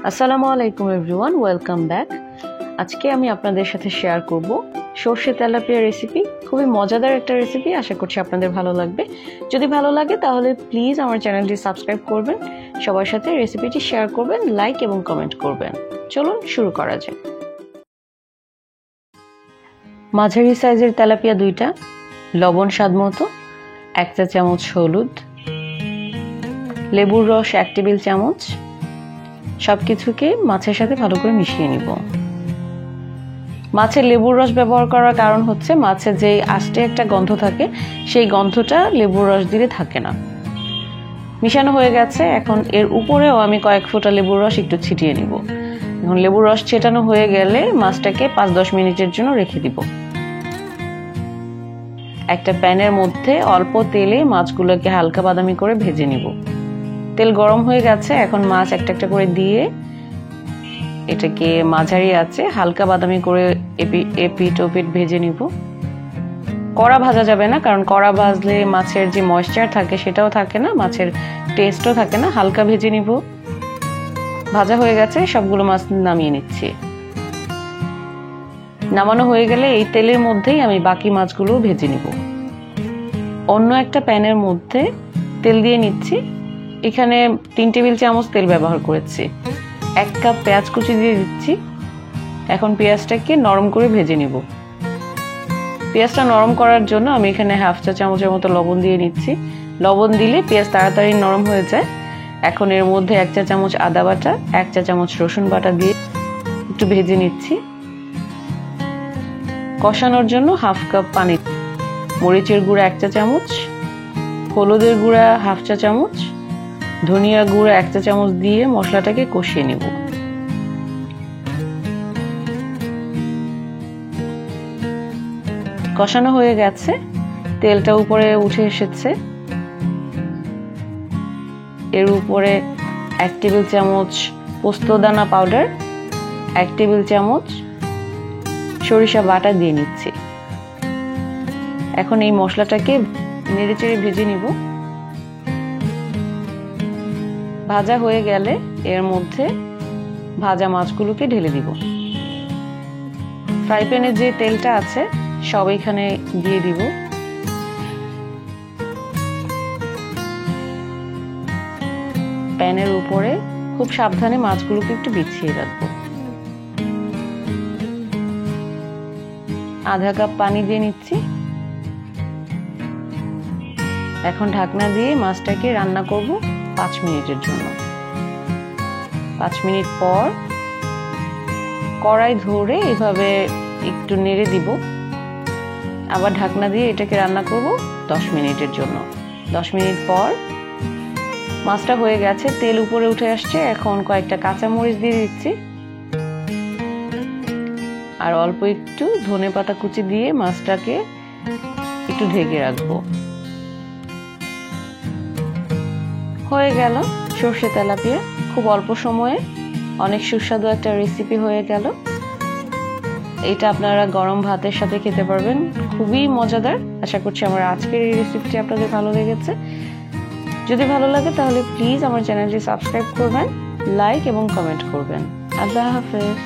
আসসালামু আলাইকুম everyone, welcome back. আজকে আমি আপনাদের সাথে শেয়ার করব সর্ষে তেলাপিয়া রেসিপি। খুবই মজাদার একটা রেসিপি, আশা করছি আপনাদের ভালো লাগবে। যদি ভালো লাগে তাহলে প্লিজ আমার চ্যানেলটি সাবস্ক্রাইব করবেন, সবার সাথে রেসিপিটি শেয়ার করবেন, লাইক এবং কমেন্ট করবেন। চলুন শুরু করা যাক। মাঝারি সাইজের তেলাপিয়া 2টা, লবণ স্বাদ মতো, 1 চা চামচ হলুদ, লেবুর রস 1 টেবিল চামচ। সবকিছুকে মাছের সাথে ভালো করে মিশিয়ে নিব। মাছের লেবুর রস ব্যবহার করার কারণ হচ্ছে মাছের যে আষ্টে একটা গন্ধ থাকে, সেই গন্ধটা লেবুর রস দিলে থাকে না। মিশানো হয়ে গেছে, এখন এর উপরেও আমি কয়েক ফোঁটা লেবুর রস একটু ছিটিয়ে নিব। এখন লেবুর রস ছেটানো হয়ে গেলে মাছটাকে 5-10 মিনিটের জন্য রেখে দিব। একটা প্যানের মধ্যে অল্প তেলে মাছগুলোকে হালকা বাদামি করে ভেজে নিব। তেল গরম হয়ে গেছে, এখন মাছ একটা একটা করে দিয়ে এটাকে মাঝারি আঁচে হালকা বাদামি করে এপিট ওপিট ভেজে নিব। কড়া ভাজা যাবে না, কারণ কড়া ভাজলে মাছের যে ময়েশ্চার থাকে সেটাও থাকে না, মাছের টেস্টও থাকে না। হালকা ভেজে নিব। ভাজা হয়ে গেছে, সবগুলো মাছ নামিয়ে নিচ্ছি। নামানো হয়ে গেলে এই তেলের মধ্যেই আমি বাকি মাছগুলো ভেজে নিব। অন্য একটা প্যানের মধ্যে তেল দিয়ে নিচ্ছি। এখানে 3 টেবিল চামচ তেল ব্যবহার করেছি। 1 কাপ পেঁয়াজ কুচি দিয়ে দিচ্ছি। এখন পেঁয়াজটাকে নরম করে ভেজে নিব। পেঁয়াজটা নরম করার জন্য আমি এখানে 1/2 চা চামচের মতো লবণ দিয়ে নিচ্ছি। লবণ দিলে পেঁয়াজ তাড়াতাড়ি নরম হয়ে যায়। এখন এর মধ্যে 1 চা চামচ আদা বাটা, 1 চা চামচ রসুন বাটা দিয়ে একটু ভেজে নিচ্ছি। কষানোর জন্য 1/2 কাপ পানি, মরিচের গুঁড়া 1 চা চামচ, হলুদের গুঁড়া 1/2 চা চামচ, ধনিয়া গুঁড়া 1 চা চামচ দিয়ে মশলাটাকে কষিয়ে নেব। কষানো হয়ে গেছে, তেলটা উপরে উঠে এসেছে। এর উপরে 1 টেবিল চামচ পোস্তদানা পাউডার, 1 টেবিল চামচ সরিষা বাটা দিয়ে নিচ্ছি। এখন এই মশলাটাকে নেড়েচেড়ে ভেজে নিব। ভাজা হয়ে গেলে এর মধ্যে ভাজা মাছগুলোকে ঢেলে দিব। ফ্রাই প্যানে যে তেলটা আছে সব এখানে দিয়ে দিব। প্যানের উপরে খুব সাবধানে মাছগুলোকে একটু বিছিয়ে রাখবো। 1/2 কাপ পানি দিয়ে নিচ্ছি। এখন ঢাকনা দিয়ে মাছটাকে রান্না করব 5 মিনিটের জন্য। 5 মিনিট পর কড়াই ধরে এভাবে একটু নেড়ে দিব। আবার ঢাকনা দিয়ে এটাকে রান্না করব 10 মিনিটের জন্য। 10 মিনিট পর মাছটা হয়ে গেছে, তেল উপরে উঠে আসছে। এখন কয়েকটা কাঁচামরিচ দিয়ে দিচ্ছি আর অল্প একটু ধনেপাতা কুচি দিয়ে মাছটাকে একটু ঢেকে রাখবো। হয়ে গেল সর্ষে তেলাপিয়া। খুব অল্প সময়ে অনেক সুস্বাদু একটা রেসিপি হয়ে গেল। এটা আপনারা গরম ভাতের সাথে খেতে পারবেন, খুবই মজাদার। আশা করছি আমার আজকের এই রেসিপিটি আপনাদের ভালো লেগেছে। যদি ভালো লাগে তাহলে প্লিজ আমার চ্যানেলটি সাবস্ক্রাইব করবেন, লাইক এবং কমেন্ট করবেন। আল্লাহ হাফেজ।